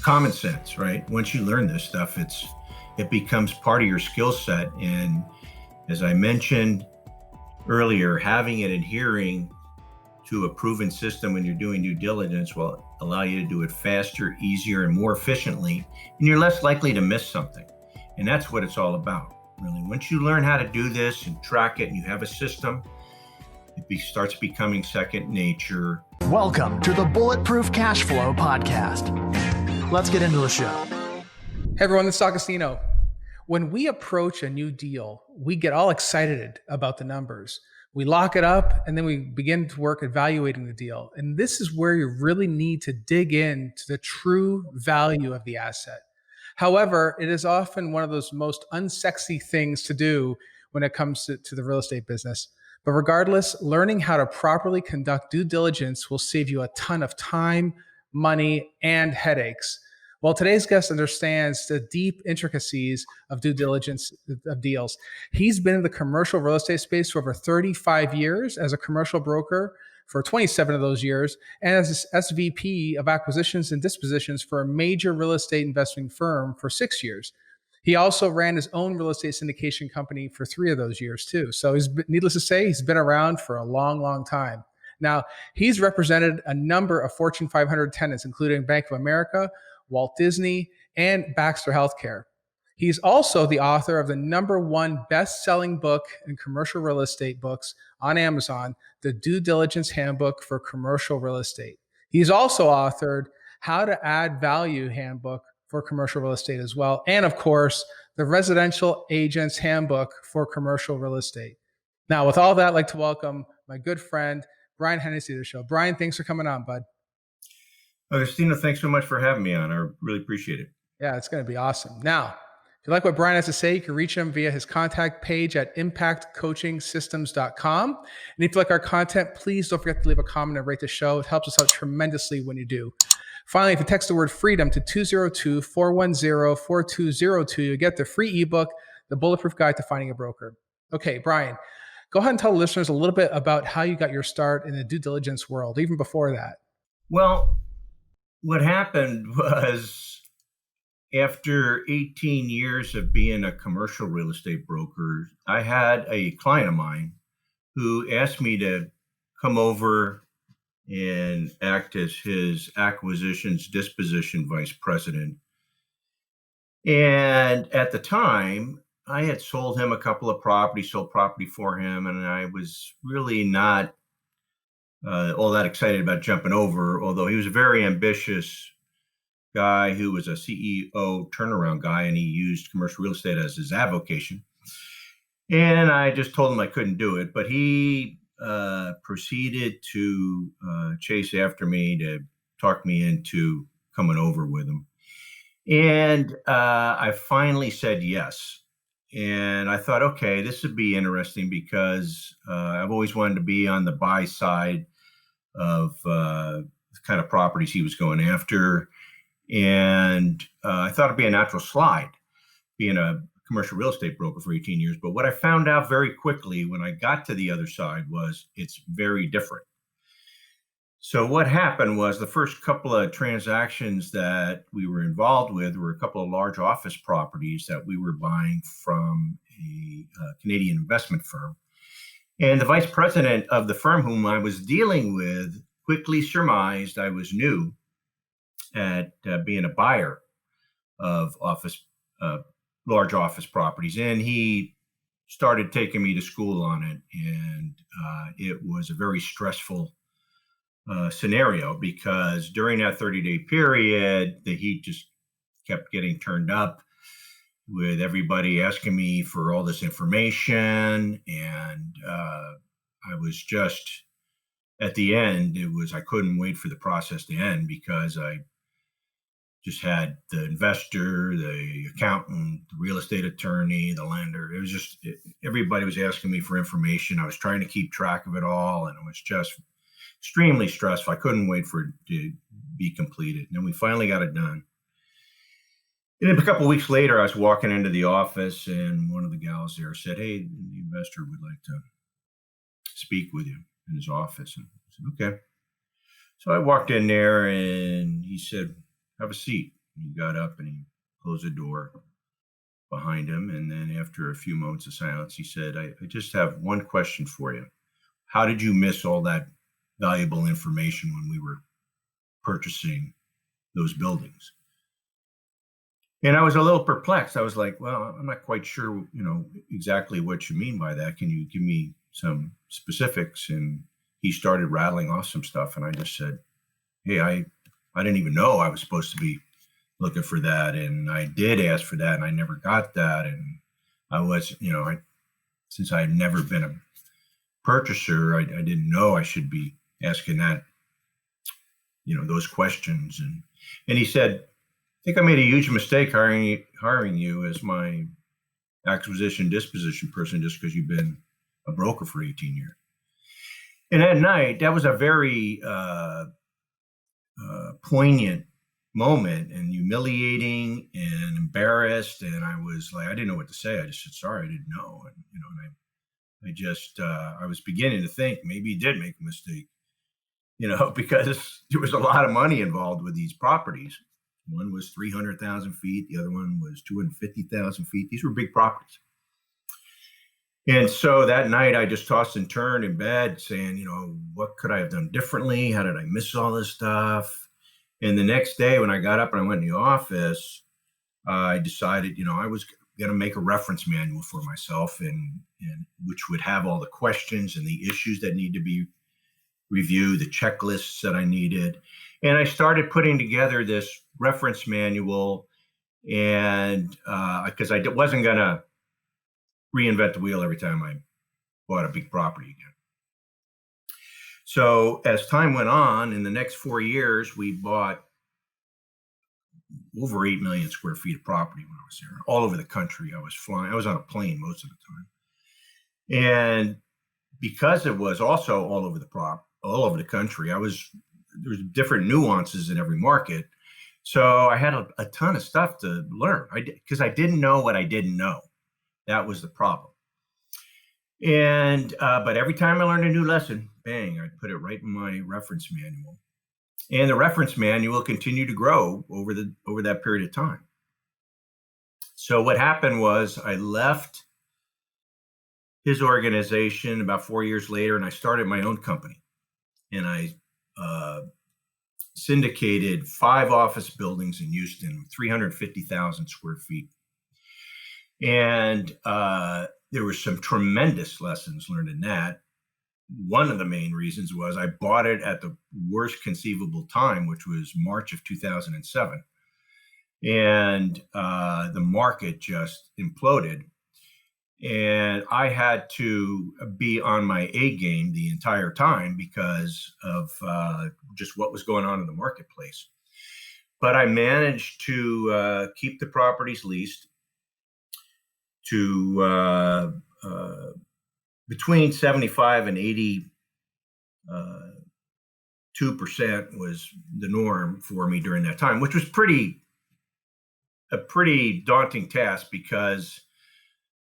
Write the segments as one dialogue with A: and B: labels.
A: common sense, right? Once you learn this stuff, it becomes part of your skill set. And as I mentioned earlier, having and adhering to a proven system when you're doing due diligence will allow you to do it faster, easier, and more efficiently, and you're less likely to miss something. And that's what it's all about, really. Once you learn how to do this and track it and you have a system, it starts becoming second nature.
B: Welcome to the Bulletproof Cashflow podcast. Let's get into the show.
C: Hey everyone, this is Agostino. When we approach a new deal, we get all excited about the numbers. We lock it up and then we begin to work evaluating the deal. And this is where you really need to dig into the true value of the asset. However, it is often one of those most unsexy things to do when it comes to the real estate business. But regardless, learning how to properly conduct due diligence will save you a ton of time, money, and headaches. Well, today's guest understands the deep intricacies of due diligence of deals. He's been in the commercial real estate space for over 35 years as a commercial broker for 27 of those years, and as SVP of acquisitions and dispositions for a major real estate investing firm for 6 years. He also ran his own real estate syndication company for 3 of those years too. So needless to say, he's been around for a long, long time. Now, he's represented a number of Fortune 500 tenants, including Bank of America, Walt Disney, and Baxter Healthcare. He's also the author of the #1 best-selling book in commercial real estate books on Amazon, the Due Diligence Handbook for Commercial Real Estate. He's also authored How to Add Value Handbook for Commercial Real Estate as well. And of course, the Residential Agent's Handbook for Commercial Real Estate. Now, with all that, I'd like to welcome my good friend, Brian Hennessey to the show. Brian, thanks for coming on, bud.
A: Agostino, thanks so much for having me on. I really appreciate it.
C: Yeah, it's going to be awesome. Now, if you like what Brian has to say, you can reach him via his contact page at impactcoachingsystems.com. And if you like our content, please don't forget to leave a comment and rate the show. It helps us out tremendously when you do. Finally, if you text the word freedom to 202-410-4202, you'll get the free ebook, The Bulletproof Guide to Finding a Broker. Okay, Brian, go ahead and tell the listeners a little bit about how you got your start in the due diligence world, even before that.
A: Well, what happened was after 18 years of being a commercial real estate broker, I had a client of mine who asked me to come over and act as his acquisitions disposition vice president. And at the time, I had sold him a couple of properties, sold property for him, and I was really not all that excited about jumping over, although he was a very ambitious guy who was a CEO turnaround guy, and he used commercial real estate as his avocation. And I just told him I couldn't do it, but he proceeded to chase after me to talk me into coming over with him. And I finally said yes. And I thought, okay, this would be interesting because I've always wanted to be on the buy side of the kind of properties he was going after. And I thought it'd be a natural slide, being a commercial real estate broker for 18 years. But what I found out very quickly when I got to the other side was it's very different. So what happened was the first couple of transactions that we were involved with were a couple of large office properties that we were buying from a Canadian investment firm. And the vice president of the firm whom I was dealing with quickly surmised I was new at being a buyer of large office properties. And he started taking me to school on it. And it was a very stressful scenario because during that 30-day period, the heat just kept getting turned up with everybody asking me for all this information. And I was just at the end, I couldn't wait for the process to end because I just had the investor, the accountant, the real estate attorney, the lender. It was just, everybody was asking me for information. I was trying to keep track of it all. And it was just extremely stressful. I couldn't wait for it to be completed. And then we finally got it done. And then a couple of weeks later, I was walking into the office and one of the gals there said, "Hey, the investor would like to speak with you in his office." And I said, "Okay." So I walked in there and he said, "Have a seat." He got up and he closed the door behind him. And then after a few moments of silence, he said, I just have one question for you. How did you miss all that valuable information when we were purchasing those buildings? And I was a little perplexed. I was like, well, I'm not quite sure, exactly what you mean by that. Can you give me some specifics? And he started rattling off some stuff. And I just said, hey, I didn't even know I was supposed to be looking for that. And I did ask for that and I never got that. And I was, since I had never been a purchaser, I didn't know I should be asking that, those questions. And he said, I think I made a huge mistake hiring you as my acquisition disposition person just because you've been a broker for 18 years. And that night, that was a very poignant moment and humiliating and embarrassed. And I was like, I didn't know what to say. I just said, sorry, I didn't know. And, I was beginning to think maybe he did make a mistake, because there was a lot of money involved with these properties. One was 300,000 feet. The other one was 250,000 feet. These were big properties. And so that night I just tossed and turned in bed saying, what could I have done differently? How did I miss all this stuff? And the next day when I got up and I went in the office, I decided, I was going to make a reference manual for myself and which would have all the questions and the issues that need to be reviewed, the checklists that I needed. And I started putting together this reference manual and because I wasn't going to reinvent the wheel every time I bought a big property again. So as time went on, in the next 4 years, we bought over 8 million square feet of property when I was there, all over the country. I was flying. I was on a plane most of the time. And because it was also all over the country, there's different nuances in every market. So I had a ton of stuff to learn because I didn't know what I didn't know. That was the problem. And, but every time I learned a new lesson, bang, I'd put it right in my reference manual. And the reference manual continued to grow over that period of time. So what happened was I left his organization about 4 years later, and I started my own company. And I syndicated 5 office buildings in Houston, 350,000 square feet. And there were some tremendous lessons learned in that. One of the main reasons was I bought it at the worst conceivable time, which was March of 2007. And the market just imploded. And I had to be on my A game the entire time because of just what was going on in the marketplace. But I managed to keep the properties leased to between 75 and 82% was the norm for me during that time, which was a pretty daunting task because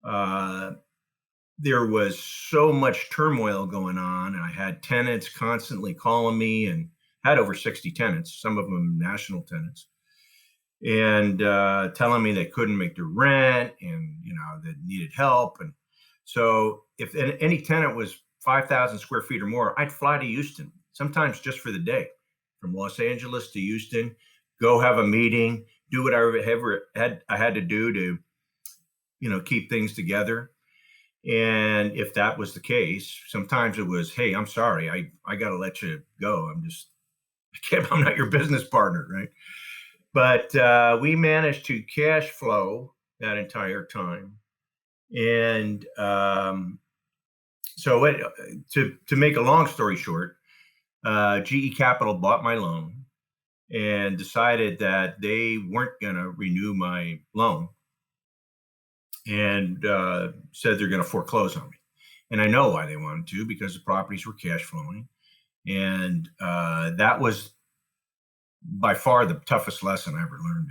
A: there was so much turmoil going on, and I had tenants constantly calling me, and had over 60 tenants, some of them national tenants, and telling me they couldn't make their rent and they needed help. And so if any tenant was 5,000 square feet or more, I'd fly to Houston, sometimes just for the day, from Los Angeles to Houston, go have a meeting, do whatever I had to do to keep things together. And if that was the case, sometimes it was, hey, I'm sorry, I got to let you go. I'm not your business partner, right? But we managed to cash flow that entire time. And so to make a long story short, GE Capital bought my loan and decided that they weren't going to renew my loan and said they're going to foreclose on me. And I know why they wanted to, because the properties were cash flowing. And that was by far the toughest lesson I ever learned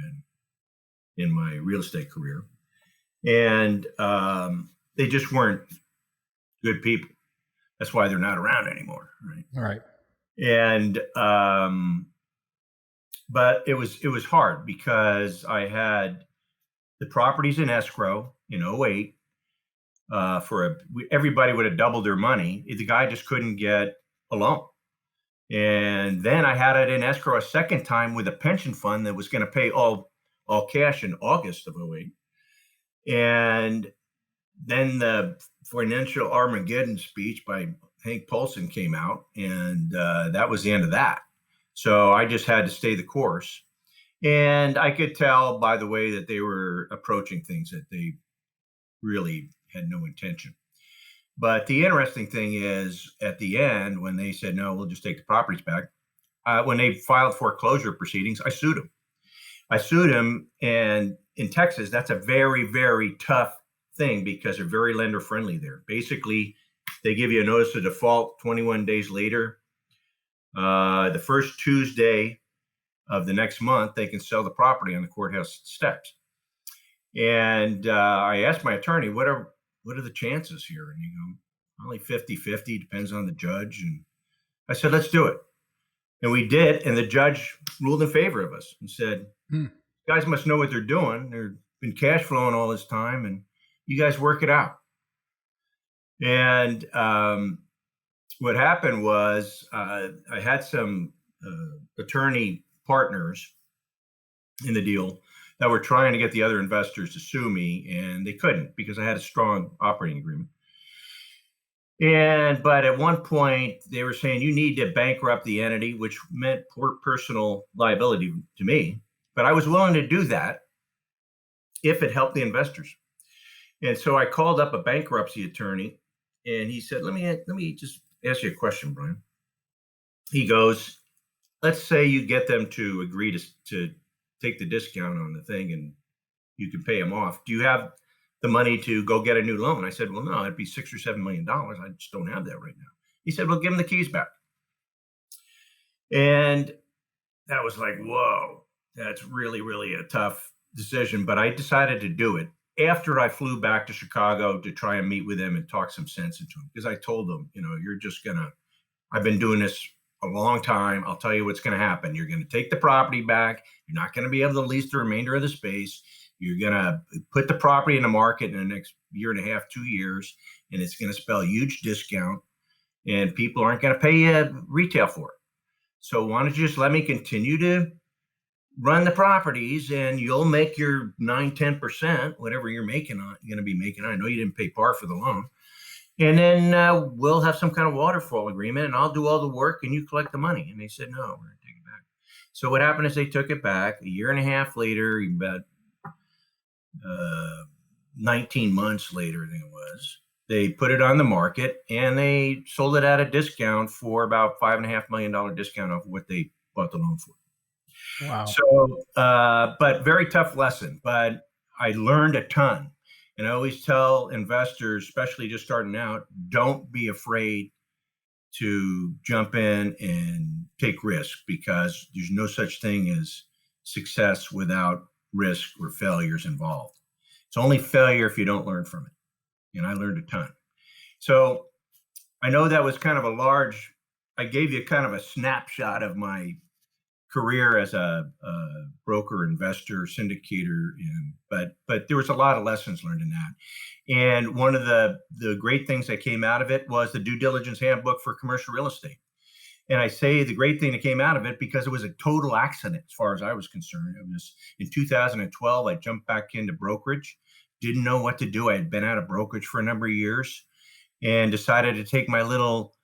A: in my real estate career. And they just weren't good people. That's why they're not around anymore, right?
C: All right.
A: And But it was hard because I had the properties in escrow in '08 everybody would have doubled their money. The guy just couldn't get a loan. And then I had it in escrow a second time with a pension fund that was going to pay all cash in August of '08. And then the financial Armageddon speech by Hank Paulson came out, and that was the end of that. So I just had to stay the course. And I could tell by the way that they were approaching things that they really had no intention. But the interesting thing is, at the end, when they said, no, we'll just take the properties back, when they filed foreclosure proceedings, I sued them. And in Texas, that's a very, very tough thing because they're very lender friendly there. Basically, they give you a notice of default 21 days later. The first Tuesday of the next month, they can sell the property on the courthouse steps. And I asked my attorney, what are the chances here? And he goes, only 50-50, depends on the judge. And I said, let's do it. And we did. And the judge ruled in favor of us and said, guys must know what they're doing. They've been cash flowing all this time, and you guys work it out. And what happened was I had some attorney partners in the deal that were trying to get the other investors to sue me, and they couldn't because I had a strong operating agreement. But at one point they were saying you need to bankrupt the entity, which meant personal liability to me. But I was willing to do that if it helped the investors. And so I called up a bankruptcy attorney, and he said, let me just ask you a question, Brian. He goes, let's say you get them to agree to take the discount on the thing and you can pay them off. Do you have the money to go get a new loan? I said, well, no, it'd be $6 or $7 million. I just don't have that right now. He said, well, give them the keys back. And that was like, whoa, that's really, really a tough decision. But I decided to do it after I flew back to Chicago to try and meet with them and talk some sense into them. Because I told them, I've been doing this a long time. I'll tell you what's going to happen. You're going to take the property back. You're not going to be able to lease the remainder of the space. You're going to put the property in the market in the next year and a half, 2 years, and it's going to spell a huge discount, and people aren't going to pay you retail for it. So why don't you just let me continue to run the properties, and you'll make your 9-10%, whatever you're going to be making. I know you didn't pay par for the loan. And then we'll have some kind of waterfall agreement, and I'll do all the work and you collect the money. And they said, no, we're going to take it back. So what happened is they took it back a year and a half later, about 19 months later, I think it was. They put it on the market and they sold it at a discount for about $5.5 million discount off what they bought the loan for.
C: Wow.
A: So, but very tough lesson, but I learned a ton. And I always tell investors, especially just starting out, don't be afraid to jump in and take risk, because there's no such thing as success without risk or failures involved. It's only failure if you don't learn from it. And I learned a ton. So I know that was kind of I gave you kind of a snapshot of my career as a broker, investor, syndicator, but there was a lot of lessons learned in that. And one of the great things that came out of it was the Due Diligence Handbook for Commercial Real Estate. And I say the great thing that came out of it because it was a total accident as far as I was concerned. It was in 2012, I jumped back into brokerage, didn't know what to do. I had been out of brokerage for a number of years and decided to take my little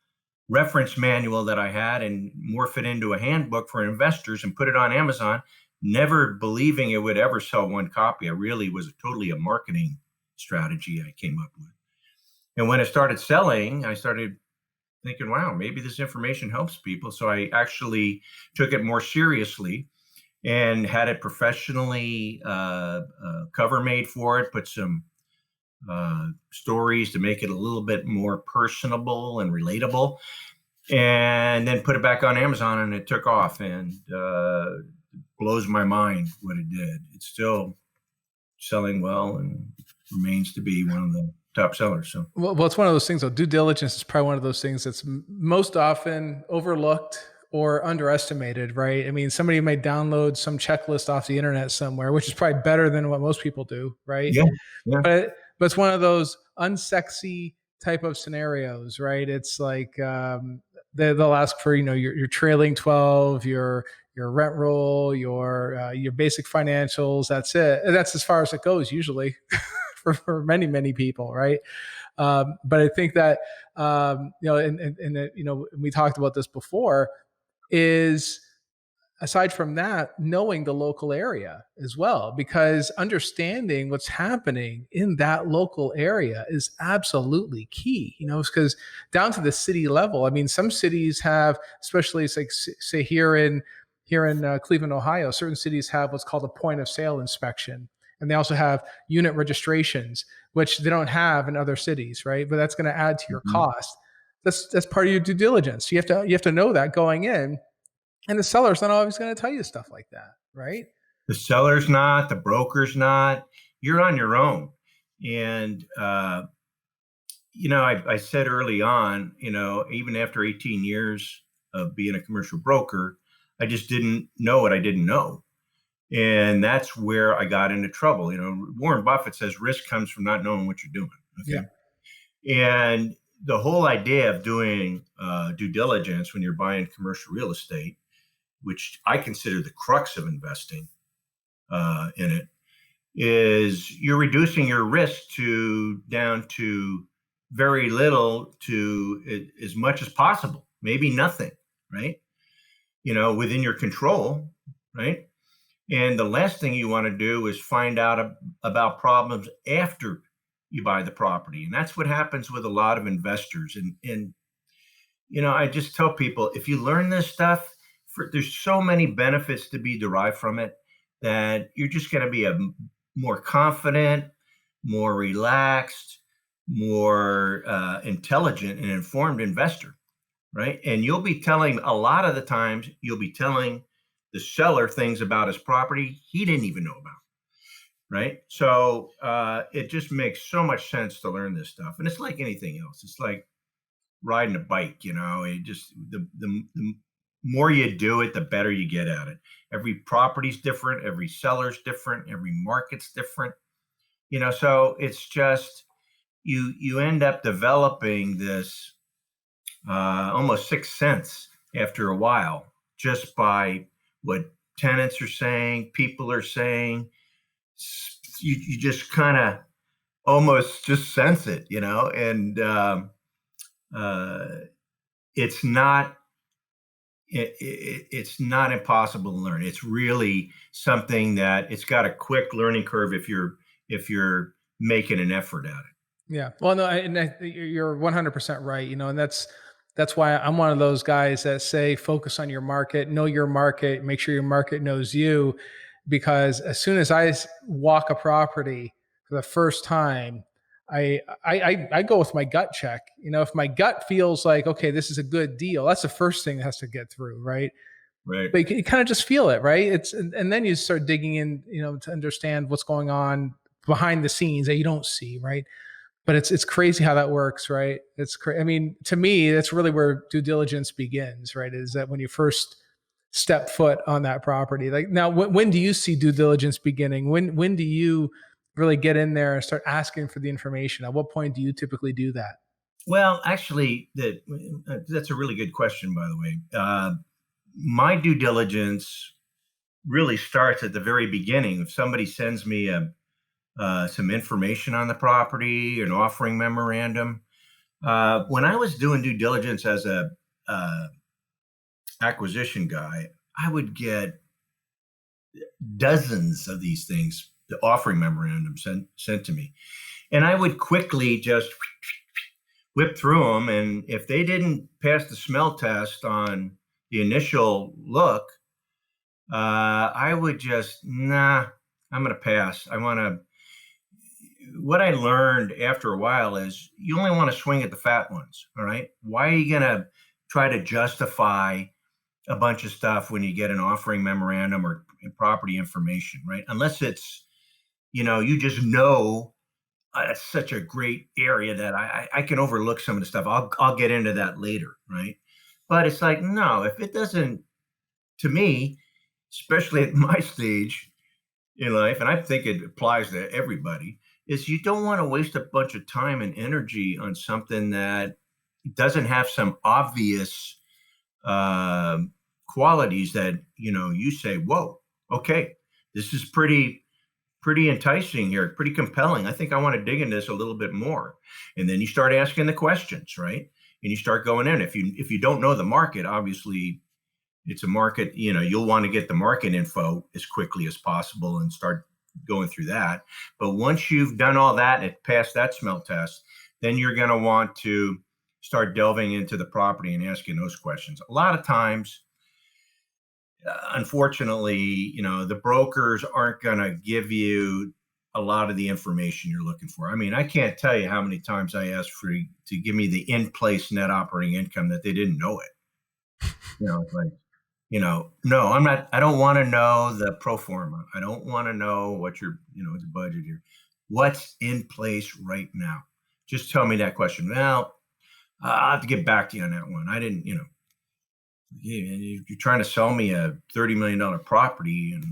A: reference manual that I had and morph it into a handbook for investors and put it on Amazon, never believing it would ever sell one copy. I really was totally a marketing strategy I came up with. And when it started selling, I started thinking, wow, maybe this information helps people. So I actually took it more seriously and had it professionally cover made for it, put some stories to make it a little bit more personable and relatable, and then put it back on Amazon, and it took off, and blows my mind what it did. It's still selling well and remains to be one of the top sellers. So,
C: well, it's one of those things though. Due diligence is probably one of those things that's most often overlooked or underestimated, right? I mean, somebody may download some checklist off the internet somewhere, which is probably better than what most people do, right?
A: Yeah. Yeah.
C: But it's one of those unsexy type of scenarios, right? It's like they'll ask for your trailing 12, your rent roll, your basic financials. That's it. And that's as far as it goes usually for many people, right? But I think that and we talked about this before, is aside from that, knowing the local area as well, because understanding what's happening in that local area is absolutely key, because down to the city level, I mean, some cities have, especially it's like, say here in Cleveland, Ohio, certain cities have what's called a point of sale inspection. And they also have unit registrations, which they don't have in other cities, right? But that's going to add to your
A: Mhm.
C: cost. That's part of your due diligence. You have to know that going in, and the seller's not always going to tell you stuff like that, right?
A: The seller's not, the broker's not. You're on your own. And, I said early on, even after 18 years of being a commercial broker, I just didn't know what I didn't know. And that's where I got into trouble. Warren Buffett says risk comes from not knowing what you're doing. Okay.
C: Yeah.
A: And the whole idea of doing due diligence when you're buying commercial real estate, which I consider the crux of investing in it, is you're reducing your risk down to very little to as much as possible, maybe nothing, right? Within your control, right? And the last thing you want to do is find out about problems after you buy the property. And that's what happens with a lot of investors. And I just tell people, if you learn this stuff, there's so many benefits to be derived from it that you're just going to be a more confident, more relaxed, more intelligent and informed investor, right? And you'll be telling, a lot of the times, you'll be telling the seller things about his property he didn't even know about, right? So it just makes so much sense to learn this stuff. And it's like anything else. It's like riding a bike, it just, the more you do it, the better you get at it. Every property's different, every seller's different, every market's different, so it's just, you end up developing this almost sixth sense after a while, just by what tenants are saying, people are saying. You just kind of almost just sense it, and it's not it's not impossible to learn. It's really something that it's got a quick learning curve if you're making an effort at it.
C: Yeah. Well, no, you're 100% right. And that's why I'm one of those guys that say, focus on your market, know your market, make sure your market knows you. Because as soon as I walk a property for the first time, I go with my gut check. If my gut feels like, okay, this is a good deal, that's the first thing that has to get through, right?
A: Right.
C: But you kind of just feel it, right? And then you start digging in, to understand what's going on behind the scenes that you don't see, right? But it's crazy how that works, right? I mean, to me, that's really where due diligence begins, right? Is that when you first step foot on that property. Like, now, when do you see due diligence beginning? When do you really get in there and start asking for the information? At what point do you typically do that?
A: Well, actually, that's a really good question, by the way. My due diligence really starts at the very beginning. If somebody sends me some information on the property, an offering memorandum. When I was doing due diligence as a acquisition guy, I would get dozens of these things, the offering memorandum sent to me, and I would quickly just whip through them. And if they didn't pass the smell test on the initial look, I would just, I'm going to pass. What I learned after a while is you only want to swing at the fat ones. All right. Why are you going to try to justify a bunch of stuff when you get an offering memorandum or property information, right? Unless it's, you just know it's such a great area that I can overlook some of the stuff. I'll get into that later, right? But it's like, no, if it doesn't, to me, especially at my stage in life, and I think it applies to everybody, is you don't want to waste a bunch of time and energy on something that doesn't have some obvious uh, qualities that, you say, whoa, okay, this is pretty enticing here, pretty compelling. I think I want to dig into this a little bit more. And then you start asking the questions, right? And you start going in. If you don't know the market, obviously it's a market, you'll want to get the market info as quickly as possible and start going through that. But once you've done all that and passed that smell test, then you're going to want to start delving into the property and asking those questions. A lot of times, unfortunately, the brokers aren't going to give you a lot of the information you're looking for. I mean, I can't tell you how many times I asked to give me the in-place net operating income that they didn't know it. Like, no, I don't want to know the pro forma. I don't want to know what your, the budget here. What's in place right now? Just tell me that question. Well, I'll have to get back to you on that one. I didn't, you're trying to sell me a $30 million property, and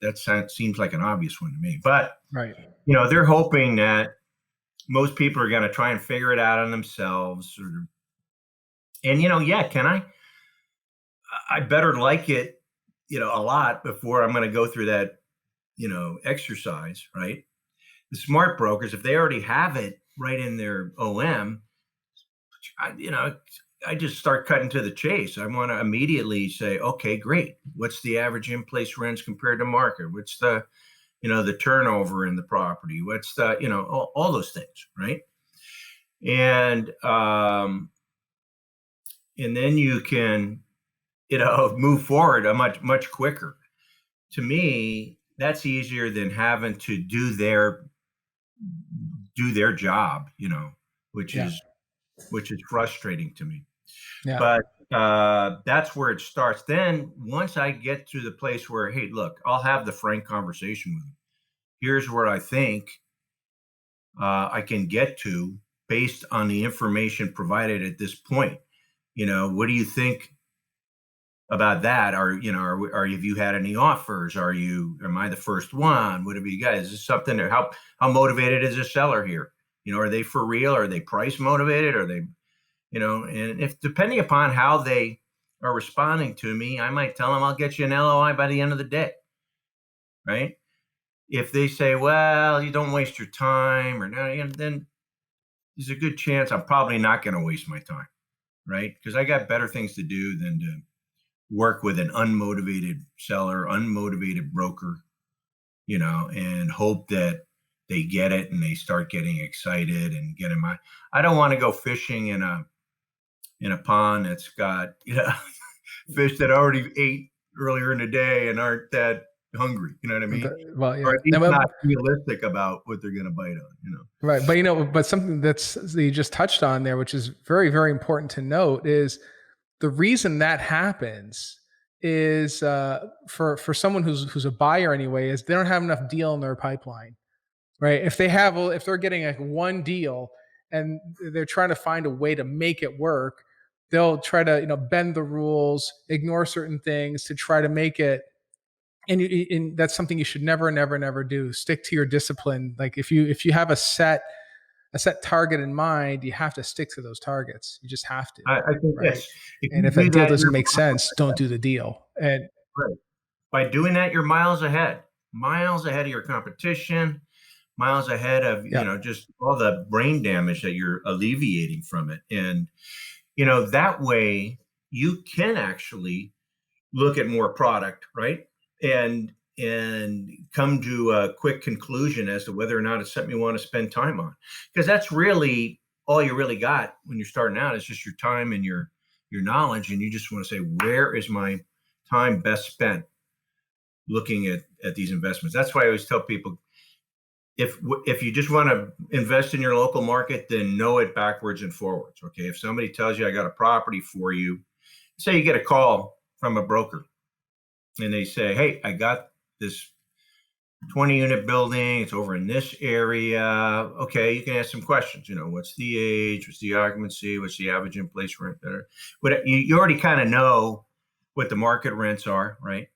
A: that seems like an obvious one to me. But
C: Right.
A: They're hoping that most people are going to try and figure it out on themselves. Can I better like it, a lot before I'm going to go through that, exercise, right? The smart brokers, if they already have it right in their OM, I just start cutting to the chase. I want to immediately say, okay, great. What's the average in-place rents compared to market? What's the, the turnover in the property? What's the, all those things, right? And then you can, move forward a much quicker. To me, that's easier than having to do their job, which
C: Yeah.
A: is frustrating to me.
C: Yeah.
A: But that's where it starts. Then once I get to the place where, hey, look, I'll have the frank conversation with them. Here's where I think I can get to based on the information provided at this point. What do you think about that? Have you had any offers? Am I the first one? What have you guys? Is this something that how motivated is a seller here? Are they for real? Are they price motivated? Are they, and if depending upon how they are responding to me, I might tell them I'll get you an LOI by the end of the day. Right. If they say, well, you don't waste your time or no, then there's a good chance I'm probably not going to waste my time. Right. Because I got better things to do than to work with an unmotivated seller, unmotivated broker, and hope that they get it and they start getting excited and getting I don't want to go fishing in a pond that's got, fish that already ate earlier in the day and aren't that hungry. You know what I mean?
C: Well, yeah.
A: Or at least not realistic about what they're going to bite on,
C: Right. But something that you just touched on there, which is very, very important to note, is the reason that happens is for someone who's a buyer anyway, is they don't have enough deal in their pipeline, right? If they're getting like one deal and they're trying to find a way to make it work, they'll try to bend the rules, ignore certain things to try to make it. And that's something you should never do. Stick to your discipline. Like if you have a set target in mind, you have to stick to those targets. You just have to.
A: I think
C: right?
A: yes.
C: And if a deal doesn't make sense, don't do the deal. And
A: right. By doing that, you're miles ahead of your competition, miles ahead of, just all the brain damage that you're alleviating from it. And, that way you can actually look at more product, right? And come to a quick conclusion as to whether or not it's something you want to spend time on. Because that's really all you really got when you're starting out is just your time and your knowledge. And you just want to say, where is my time best spent looking at these investments? That's why I always tell people, if you just want to invest in your local market, then know it backwards and forwards. Okay. If somebody tells you I got a property for you, say you get a call from a broker and they say, hey, I got this 20-unit building. It's over in this area. Okay, you can ask some questions. What's the age? What's the occupancy? What's the average in-place rent? What you already kind of know what the market rents are, right?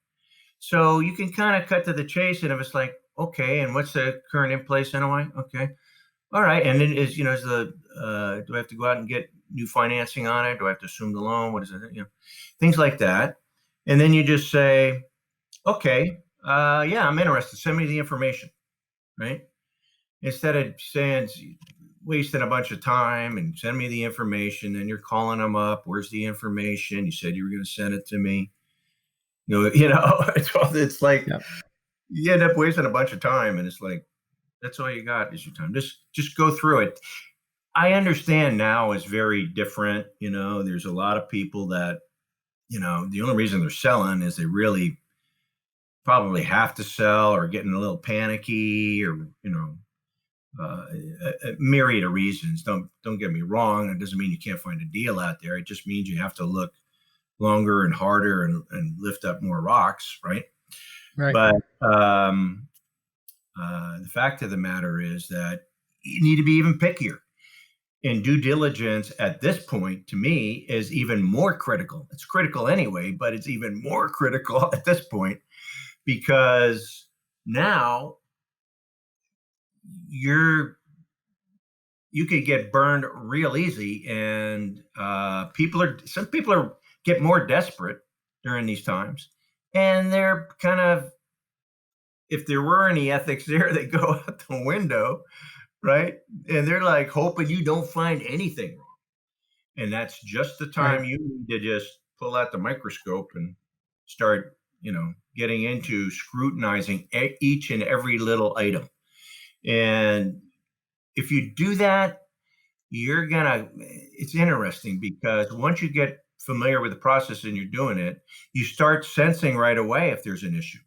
A: So you can kind of cut to the chase, and if it's like, okay, and what's the current in-place NOI? Okay, all right, and then do I have to go out and get new financing on it? Do I have to assume the loan? What is it? Things like that, and then you just say, okay, yeah, I'm interested. Send me the information, right? Instead of saying, wasting a bunch of time and send me the information, then you're calling them up. Where's the information? You said you were going to send it to me. It's like,
C: Yep.
A: you end up wasting a bunch of time, and it's like, that's all you got is your time. Just go through it. I understand now is very different. There's a lot of people that, the only reason they're selling is they really probably have to sell or getting a little panicky or, a myriad of reasons. Don't get me wrong. It doesn't mean you can't find a deal out there. It just means you have to look longer and harder and lift up more rocks. Right.
C: Right.
A: But the fact of the matter is that you need to be even pickier. And due diligence at this point, to me, is even more critical. It's critical anyway, but it's even more critical at this point because now you could get burned real easy, and some people get more desperate during these times, and they're kind of, if there were any ethics there, they go out the window, right? And they're like hoping you don't find anything wrong. And that's just the time
C: Right.
A: you need to just pull out the microscope and start, getting into scrutinizing each and every little item. And if you do that, it's interesting because once you get familiar with the process and you're doing it, you start sensing right away if there's an issue,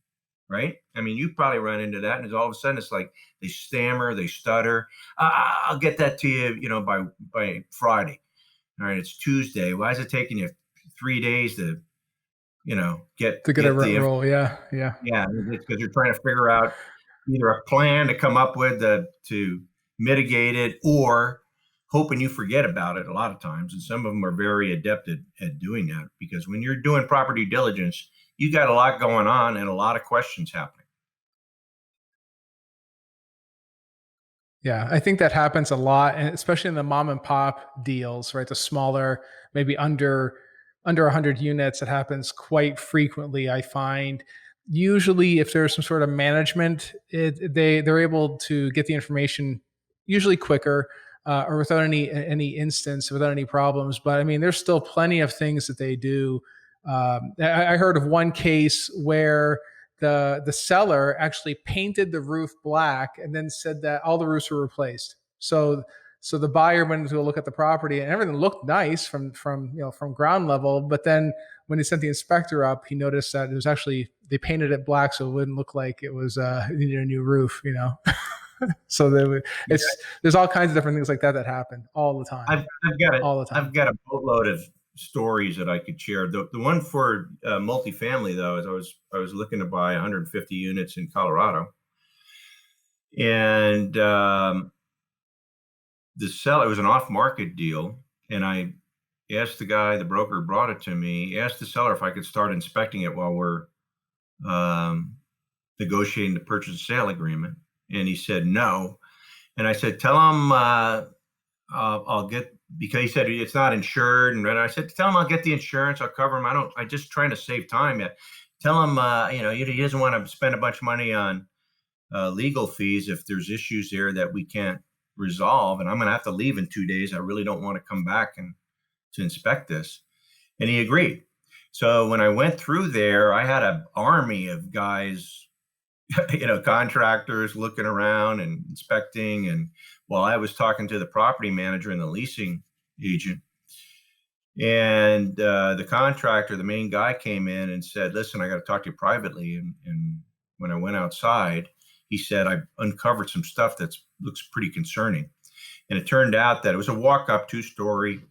A: right? I mean, you probably run into that, and all of a sudden it's like they stammer, they stutter. I'll get that to you, by Friday. All right, it's Tuesday. Why is it taking you 3 days to, get
C: To get a rent
A: the
C: roll. Yeah. Yeah.
A: yeah, it's because you're trying to figure out either a plan to come up with to mitigate it, or hoping you forget about it a lot of times. And some of them are very adept at doing that, because when you're doing property diligence, you got a lot going on and a lot of questions happening.
C: Yeah, I think that happens a lot, and especially in the mom and pop deals, right? The smaller, maybe under 100 units, it happens quite frequently. I find usually if there's some sort of management, they're able to get the information usually quicker, or without any instance, without any problems. But I mean, there's still plenty of things that they do. I heard of one case where the seller actually painted the roof black and then said that all the roofs were replaced. So the buyer went to go look at the property and everything looked nice from ground level, but then when he sent the inspector up, he noticed that it was actually, they painted it black so it wouldn't look like it was needed a new roof. So there's all kinds of different things like that happen all the time. All the time.
A: I've got a boatload of stories that I could share. The one for multifamily, though, is I was looking to buy 150 units in Colorado, and the seller, it was an off-market deal, and I asked the broker who brought it to me, asked the seller if I could start inspecting it while we're negotiating the purchase and sale agreement, and he said no. And I said, tell him I'll get, because he said it's not insured, and I said, tell him I'll get the insurance, I'll cover him. I just trying to save time. Tell him he doesn't want to spend a bunch of money on legal fees if there's issues there that we can't resolve, and I'm going to have to leave in 2 days. I really don't want to come back and to inspect this. And he agreed. So when I went through there, I had an army of guys, contractors looking around and inspecting. And while I was talking to the property manager and the leasing agent, and the contractor, the main guy, came in and said, listen, I got to talk to you privately. And when I went outside, he said, I uncovered some stuff that looks pretty concerning. And it turned out that it was a walk-up 2-story.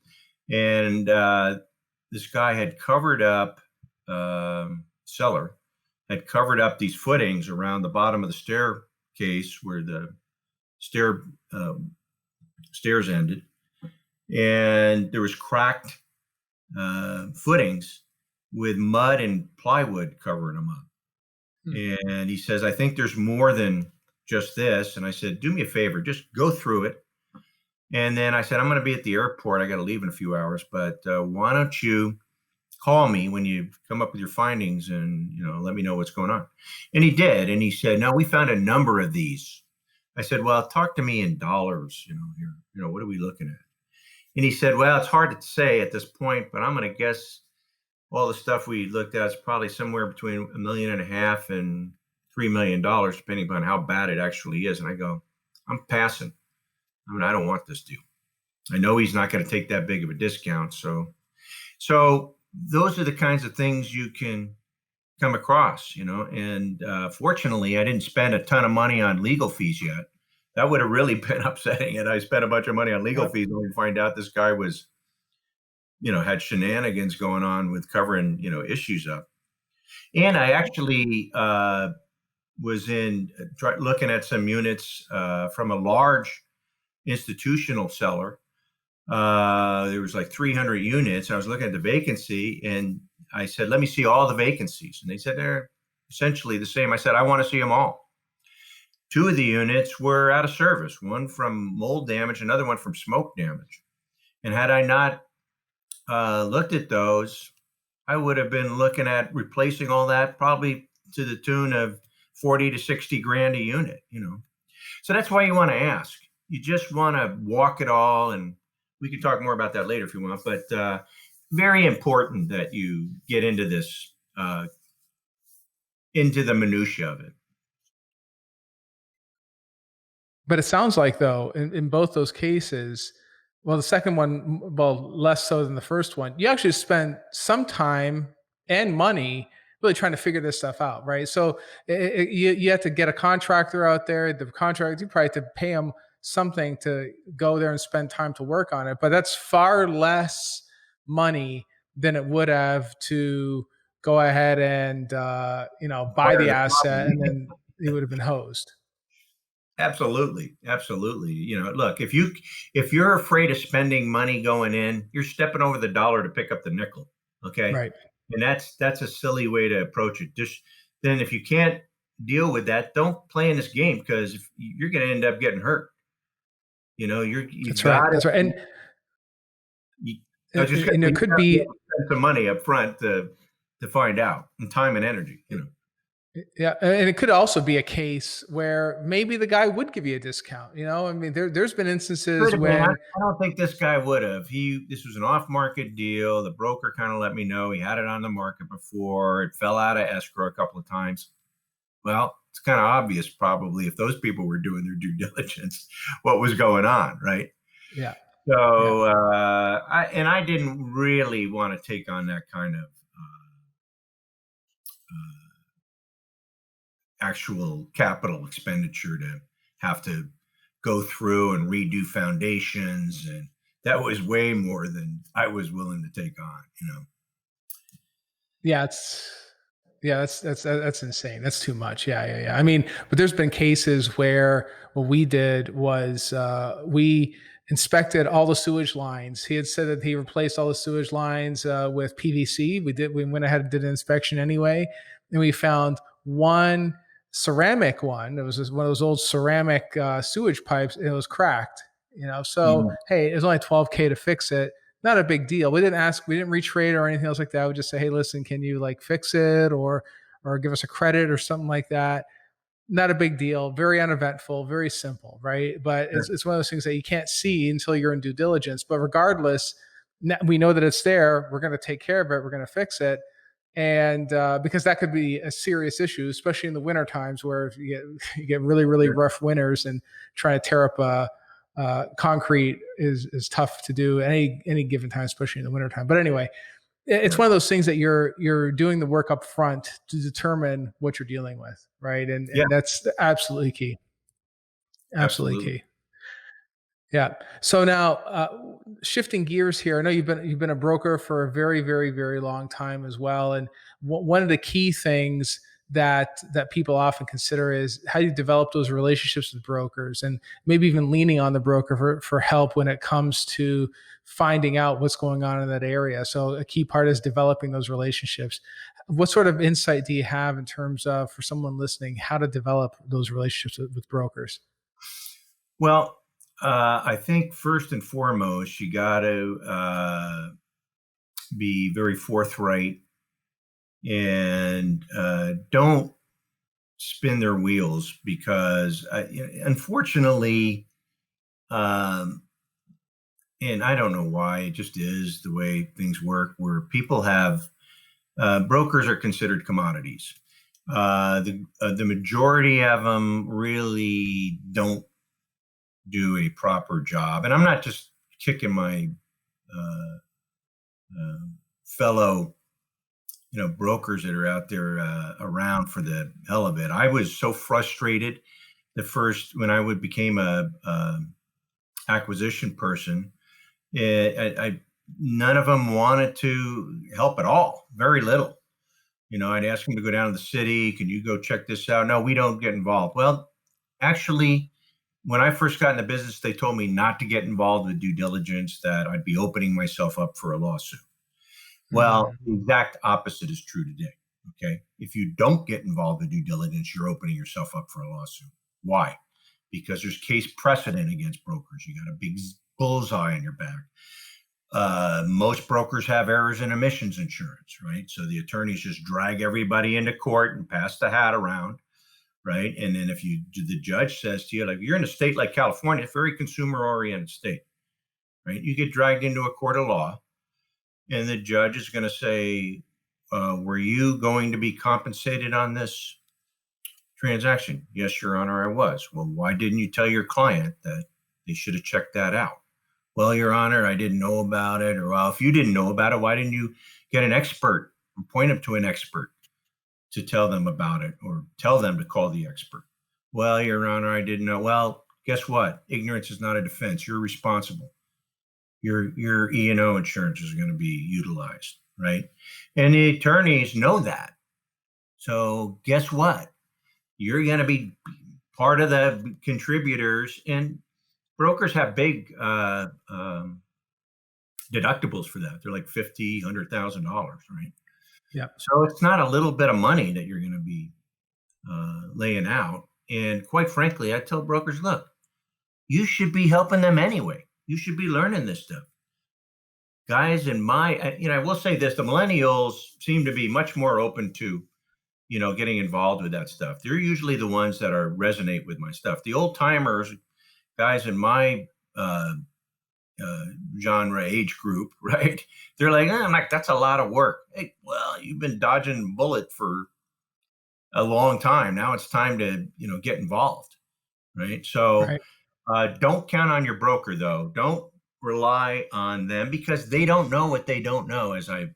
A: And this guy had covered up cellar, had covered up these footings around the bottom of the staircase where the stairs ended, and there was cracked footings with mud and plywood covering them up. And he says, I think there's more than just this. And I said, do me a favor, just go through it. And then I said, I'm going to be at the airport. I got to leave in a few hours, but why don't you call me when you come up with your findings and, let me know what's going on. And he did. And he said, no, we found a number of these. I said, well, talk to me in dollars, here, what are we looking at? And he said, well, it's hard to say at this point, but I'm going to guess all the stuff we looked at is probably somewhere between $1.5 million and $3 million, depending on how bad it actually is. And I go, I'm passing. I don't want this deal. I know he's not going to take that big of a discount. So those are the kinds of things you can come across, and fortunately, I didn't spend a ton of money on legal fees yet. That would have really been upsetting. And I spent a bunch of money on legal fees only to find out this guy was, had shenanigans going on with covering, issues up. And I actually was looking at some units from a large institutional seller. There was like 300 units. I was looking at the vacancy and I said, let me see all the vacancies. And they said, they're essentially the same. I said, I want to see them all. 2 of the units were out of service, one from mold damage, another one from smoke damage. And had I not looked at those, I would have been looking at replacing all that probably to the tune of 40 to 60 grand a unit, So that's why you want to ask. You just want to walk it all. And we can talk more about that later if you want, but very important that you get into this, into the minutia of it.
C: But it sounds like, though, in both those cases, well, the second one, less so than the first one, you actually spent some time and money really trying to figure this stuff out, right? So you have to get a contractor out there. The contractor, you probably have to pay them something to go there and spend time to work on it. But that's far less money than it would have to go ahead and buy the asset, and then it would have been hosed.
A: Absolutely. Look, if you're afraid of spending money going in, you're stepping over the dollar to pick up the nickel. Okay.
C: Right.
A: And that's a silly way to approach it. Just then, if you can't deal with that, don't play in this game, because you're going to end up getting hurt.
C: That's right. And it could be
A: spend some money up front to find out, and time and energy,
C: Yeah, and it could also be a case where maybe the guy would give you a discount. There's been instances when
A: I don't think this guy would have. This was an off-market deal. The broker kind of let me know he had it on the market before. It fell out of escrow a couple of times. Well, it's kind of obvious probably if those people were doing their due diligence, what was going on, right?
C: Yeah.
A: So I didn't really want to take on that kind of actual capital expenditure to have to go through and redo foundations, and that was way more than I was willing to take on.
C: Yeah, that's insane. That's too much. Yeah. But there's been cases where what we did was we inspected all the sewage lines. He had said that he replaced all the sewage lines with PVC. We went ahead and did an inspection anyway, and we found one ceramic one. It was just one of those old ceramic sewage pipes, and it was cracked. So hey, it was only $12,000 to fix it. Not a big deal. We didn't retrade or anything else like that. We just say, hey, listen, can you fix it or give us a credit or something like that? Not a big deal. Very uneventful, very simple, right? But it's one of those things that you can't see until you're in due diligence. But regardless, we know that it's there. We're going to take care of it. We're going to fix it. And because that could be a serious issue, especially in the winter times where you get really, really rough winters, and trying to tear up concrete is tough to do any given time, especially in the wintertime. But anyway, it's one of those things that you're doing the work up front to determine what you're dealing with, right? And that's absolutely key. Absolutely key. Yeah. So now shifting gears here, I know you've been a broker for a very, very, very long time as well. And one of the key things that people often consider is how you develop those relationships with brokers, and maybe even leaning on the broker for help when it comes to finding out what's going on in that area. So a key part is developing those relationships. What sort of insight do you have in terms of, for someone listening, how to develop those relationships with brokers?
A: Well, I think first and foremost, you got to be very forthright and don't spin their wheels, because unfortunately, and I don't know why, it just is the way things work, where people have brokers are considered commodities. The majority of them really don't do a proper job, and I'm not just kicking my fellow brokers that are out there around for the hell of it. I was so frustrated when I became a acquisition person. None of them wanted to help at all. Very little. I'd ask them to go down to the city. Can you go check this out? No, we don't get involved. Well, actually, when I first got in the business, they told me not to get involved with due diligence, that I'd be opening myself up for a lawsuit. Well, the exact opposite is true today. Okay. If you don't get involved with due diligence, you're opening yourself up for a lawsuit. Why? Because there's case precedent against brokers. You got a big bullseye on your back. Most brokers have errors and omissions insurance, right? So the attorneys just drag everybody into court and pass the hat around, right? And then if the judge says to you, like, you're in a state like California, it's a very consumer-oriented state, right? You get dragged into a court of law, and the judge is going to say, were you going to be compensated on this transaction? Yes, Your Honor, I was. Well, why didn't you tell your client that they should have checked that out? Well, Your Honor, I didn't know about it. Or, well, if you didn't know about it, why didn't you get an expert or point them to an expert to tell them about it, or tell them to call the expert? Well, Your Honor, I didn't know. Well, guess what? Ignorance is not a defense. You're responsible. Your E&O insurance is going to be utilized, right? And the attorneys know that. So guess what? You're going to be part of the contributors, and brokers have big deductibles for that. They're like $50,000, $100,000, right?
C: Yeah.
A: So it's not a little bit of money that you're going to be laying out. And quite frankly, I tell brokers, look, you should be helping them anyway. You should be learning this stuff. Guys, I will say this, the millennials seem to be much more open to, getting involved with that stuff. They're usually the ones that resonate with my stuff. The old timers, guys in my genre age group, right? They're like, I'm like, that's a lot of work. Hey, well, you've been dodging bullet for a long time. Now it's time to, get involved, right? So
C: Right.
A: Don't count on your broker, though. Don't rely on them, because they don't know what they don't know, as I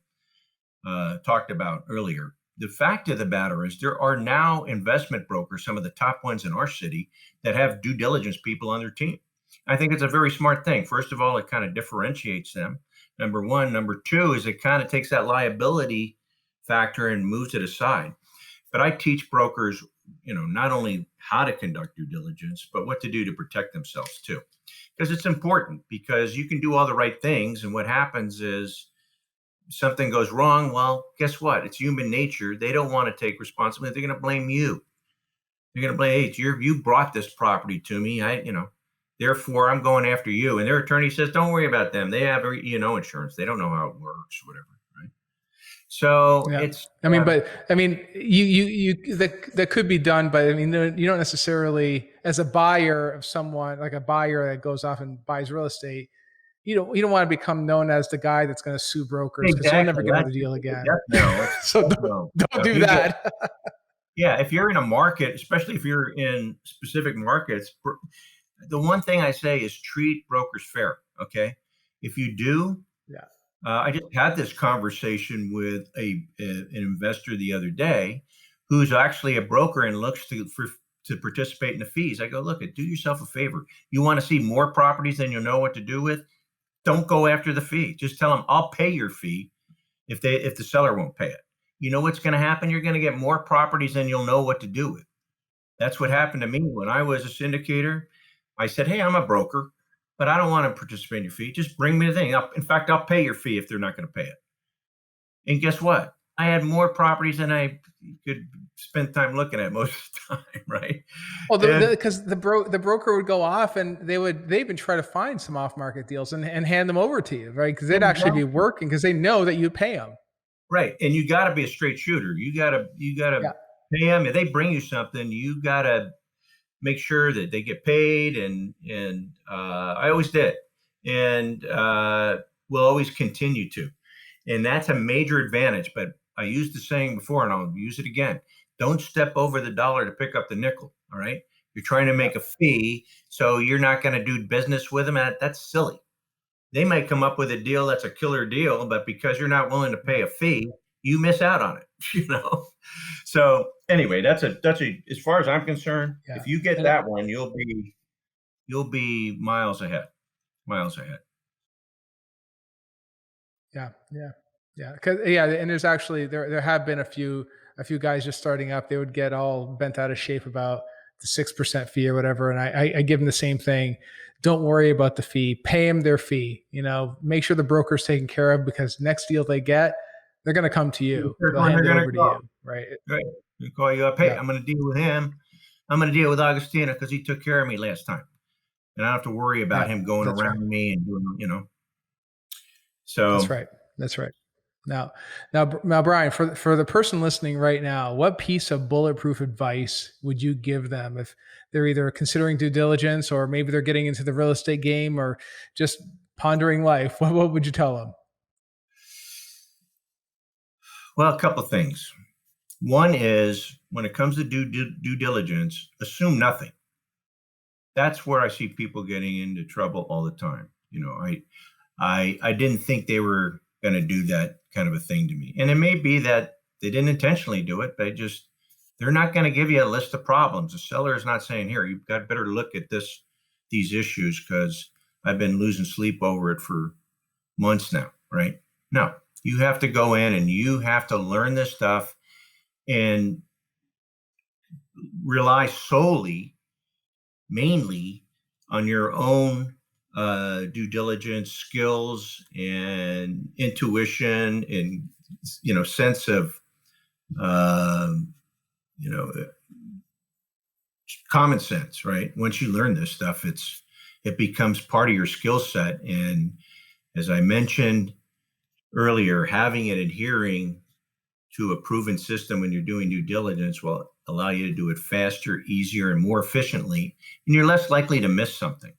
A: talked about earlier. The fact of the matter is, there are now investment brokers, some of the top ones in our city, that have due diligence people on their team. I think it's a very smart thing. First of all, it kind of differentiates them. Number one. Number two is it kind of takes that liability factor and moves it aside. But I teach brokers, not only how to conduct due diligence, but what to do to protect themselves too. Because it's important, because you can do all the right things, and what happens is something goes wrong. Well, guess what? It's human nature. They don't want to take responsibility. They're going to blame you. They're going to blame, hey, you brought this property to me. Therefore I'm going after you. And their attorney says, don't worry about them. They have insurance. They don't know how it works, whatever. Right. So
C: Yeah.
A: it's,
C: That could be done, but you don't necessarily, as a buyer of someone, like a buyer that goes off and buys real estate, you don't want to become known as the guy that's going to sue brokers, because they'll never get another deal again. So don't do that.
A: Yeah. If you're in a market, especially if you're in specific markets, the one thing I say is treat brokers fair. Okay. If you do,
C: yeah.
A: I just had this conversation with an investor the other day, who's actually a broker and looks to participate in the fees. I go, look, do yourself a favor. You want to see more properties than you know what to do with? Don't go after the fee. Just tell them, I'll pay your fee if the seller won't pay it. you know what's going to happen? You're going to get more properties than you'll know what to do with. That's what happened to me when I was a syndicator. I said, hey, I'm a broker, but I don't want to participate in your fee. Just bring me the thing. In fact, I'll pay your fee if they're not going to pay it. And guess what? I had more properties than I could spend time looking at most of the time, right?
C: Well, because the broker would go off and they even try to find some off market deals and hand them over to you, right? Because they'd actually be working because they know that you pay them.
A: Right, and you got to be a straight shooter. You got to pay them. If they bring you something, you got to make sure that they get paid. And I always did, and will always continue to. And that's a major advantage. But I used the saying before, and I'll use it again: don't step over the dollar to pick up the nickel. All right, you're trying to make a fee, so you're not going to do business with them. That's silly. They might come up with a deal that's a killer deal, but because you're not willing to pay a fee, you miss out on it, So anyway, that's a, as far as I'm concerned, if you get that one, you'll be miles ahead.
C: Yeah. And there's actually, there have been a few guys just starting up. They would get all bent out of shape about the 6% fee or whatever. And I give them the same thing. Don't worry about the fee. Pay them their fee. Make sure the broker's taken care of, because next deal they get, they're going to come to you. They'll hand it over to you, right?
A: Right. They call you up. Hey, I'm going to deal with him. I'm going to deal with Agostino because he took care of me last time, and I don't have to worry about him going around me and doing, So
C: that's right. Now, Brian, for the person listening right now, what piece of bulletproof advice would you give them if they're either considering due diligence, or maybe they're getting into the real estate game, or just pondering life? What would you tell them?
A: Well, a couple of things. One is, when it comes to due diligence, assume nothing. That's where I see people getting into trouble all the time. I didn't think they were going to do that kind of a thing to me. And it may be that they didn't intentionally do it, but they're not going to give you a list of problems. The seller is not saying, here, you've got better look at these issues because I've been losing sleep over it for months now, right? No, you have to go in and you have to learn this stuff and rely mainly on your own due diligence skills and intuition and sense of common sense, right? Once you learn this stuff, it becomes part of your skill set. And as I mentioned earlier, having and adhering to a proven system when you're doing due diligence will allow you to do it faster, easier, and more efficiently, and you're less likely to miss something.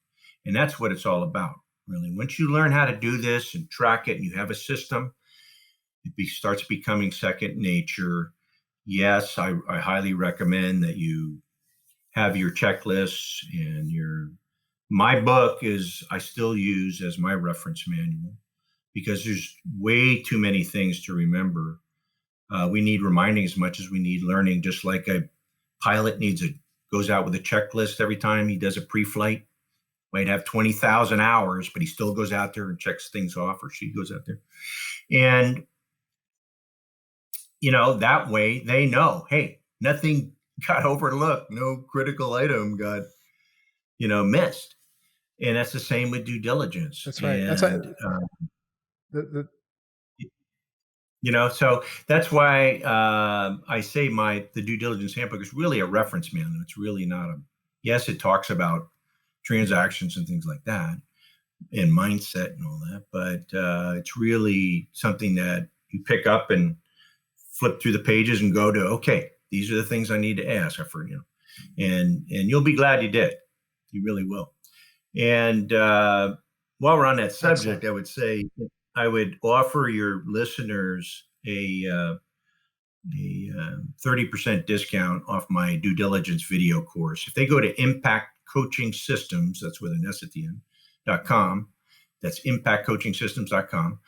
A: And that's what it's all about, really. Once you learn how to do this and track it and you have a system, it starts becoming second nature. Yes, I highly recommend that you have your checklists, and my book I still use as my reference manual, because there's way too many things to remember. We need reminding as much as we need learning, just like a pilot goes out with a checklist every time he does a pre-flight. Might have 20,000 hours, but he still goes out there and checks things off, or she goes out there. And, that way they know, hey, nothing got overlooked. No critical item got, missed. And that's the same with due diligence.
C: That's right.
A: And,
C: that's right.
A: So that's why I say the due diligence handbook is really a reference manual. It's really not yes, it talks about transactions and things like that, and mindset and all that, but it's really something that you pick up and flip through the pages and go to, okay, these are the things I need to ask for, and you'll be glad you did. You really will. And while we're on that subject, I would offer your listeners a 30% discount off my due diligence video course. If they go to Impact Coaching Systems, that's with an S at the end.com. That's impactcoachingsystems.com.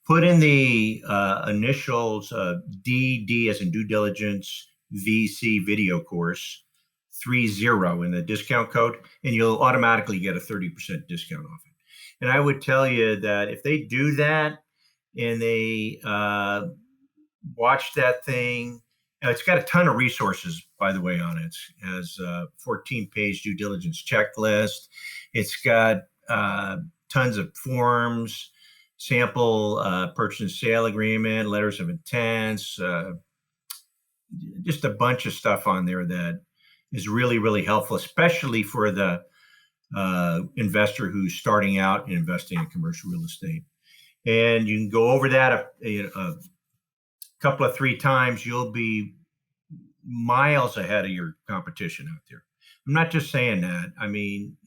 A: Put in the initials DD as in due diligence VC video course 30 in the discount code, and you'll automatically get a 30% discount off it. And I would tell you that if they do that and they watch that thing. It's got a ton of resources, by the way, on it. It has a 14-page due diligence checklist. It's got tons of forms, sample purchase and sale agreement, letters of intents, just a bunch of stuff on there that is really, really helpful, especially for the investor who's starting out in investing in commercial real estate. And you can go over that a couple of 3 times. You'll be miles ahead of your competition out there. I'm not just saying that. I mean,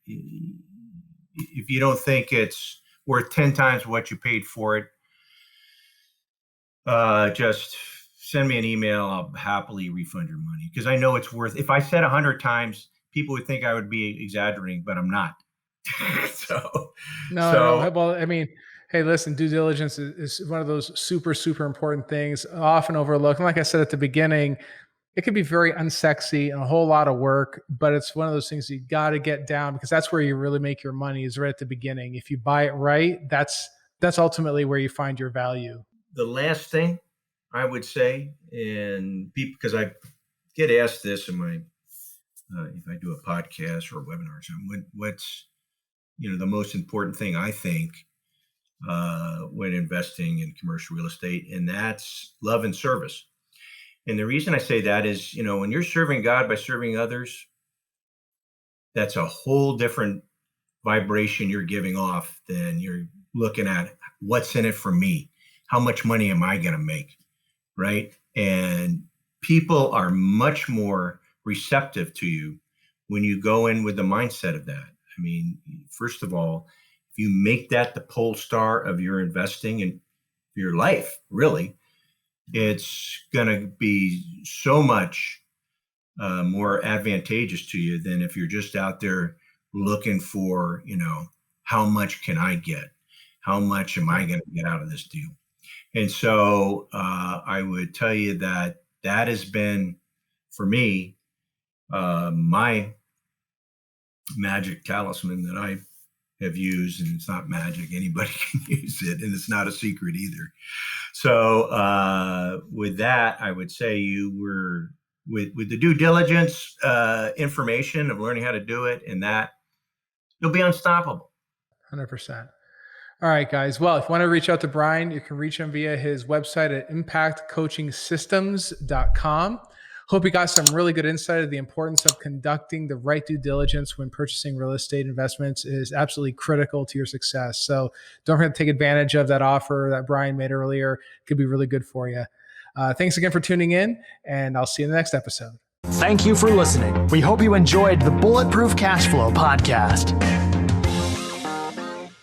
A: if you don't think it's worth 10 times what you paid for it, just send me an email. I'll happily refund your money, because I know it's worth. If I said 100 times, people would think I would be exaggerating, but I'm not.
C: No. Well, I mean, hey, listen, due diligence is one of those super, super important things, often overlooked. And like I said at the beginning, it can be very unsexy and a whole lot of work, but it's one of those things you got to get down, because that's where you really make your money, is right at the beginning. If you buy it right, that's ultimately where you find your value.
A: The last thing I would say, and people, because I get asked this in my, if I do a podcast or a webinar or something, what's, the most important thing I think when investing in commercial real estate, and that's love and service. And the reason I say that is, when you're serving God by serving others, that's a whole different vibration you're giving off than you're looking at what's in it for me. How much money am I going to make? Right. And people are much more receptive to you when you go in with the mindset of that. I mean, first of all, if you make that the pole star of your investing and your life, really, it's going to be so much more advantageous to you than if you're just out there looking for, how much can I get? How much am I going to get out of this deal? And so I would tell you that has been, for me, my magic talisman that I have used. And it's not magic. Anybody can use it. And it's not a secret either. So with that, I would say you were with the due diligence information of learning how to do it, and that you'll be unstoppable.
C: 100%. All right, guys. Well, if you want to reach out to Brian, you can reach him via his website at impactcoachingsystems.com. Hope you got some really good insight of the importance of conducting the right due diligence when purchasing real estate investments is absolutely critical to your success. So don't forget to take advantage of that offer that Brian made earlier. It could be really good for you. Thanks again for tuning in, and I'll see you in the next episode.
B: Thank you for listening. We hope you enjoyed the Bulletproof Cashflow podcast.